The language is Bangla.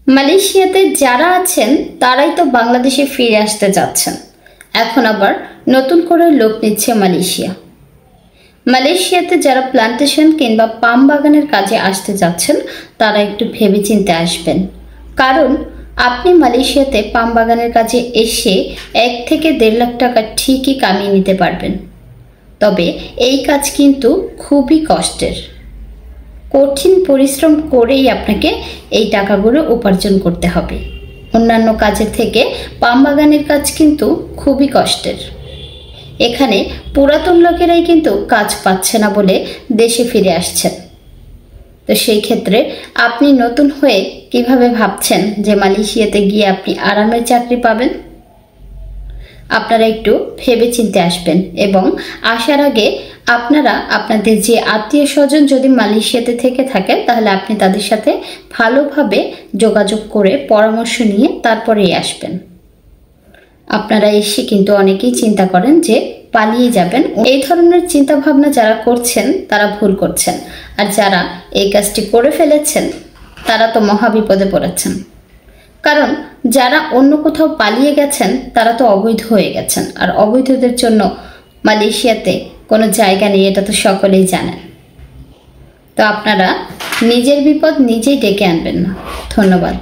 মালয়েশিয়াতে যারা আছেন তারাই তো বাংলাদেশে ফিরে আসতে যাচ্ছেন। এখন আবার নতুন করে লোক নিচ্ছে মালয়েশিয়া। মালয়েশিয়াতে যারা প্লান্টেশন কিংবা পাম বাগানের কাজে আসতে যাচ্ছেন তারা একটু ভেবেচিন্তে আসবেন। কারণ আপনি মালয়েশিয়াতে পাম বাগানের কাজে এসে 1 থেকে 1.5 লাখ টাকা ঠিকই কামিয়ে নিতে পারবেন। তবে এই কাজ কিন্তু খুবই কষ্টের। কঠিন পরিশ্রম করেই আপনাকে এই টাকাগুলো উপার্জন করতে হবে। অন্যান্য কাজের থেকে পাম বাগানের কাজ কিন্তু খুবই কষ্টের। এখানে পুরাতন লোকেরাই কিন্তু কাজ পাচ্ছে না বলে দেশে ফিরে আসছেন। তো সেই ক্ষেত্রে আপনি নতুন হয়ে কিভাবে ভাবছেন যে মালয়েশিয়াতে গিয়ে আপনি আরামের চাকরি পাবেন? আপনারা একটু ভেবেচিন্তে আসবেন এবং আসার আগে আপনারা আপনাদের যে আত্মীয় স্বজন যদি মালয়েশিয়াতে থেকে থাকেন তাহলে আপনি তাদের সাথে ভালোভাবে যোগাযোগ করে পরামর্শ নিয়ে তারপরেই আসবেন। আপনারা এসে কিন্তু অনেকেই চিন্তা করেন যে পালিয়ে যাবেন। এই ধরনের চিন্তা ভাবনা যারা করছেন তারা ভুল করছেন, আর যারা এই কাজটি করে ফেলেছেন তারা তো মহাবিপদে পড়েছেন। কারণ যারা অন্য কোথাও পালিয়ে গেছেন তারা তো অবৈধ হয়ে গেছেন, আর অবৈধদের জন্য মালয়েশিয়াতে কোনো জায়গা নেই, এটা তো সকলেই জানেন। তো আপনারা নিজের বিপদ নিজেই ডেকে আনবেন না। ধন্যবাদ।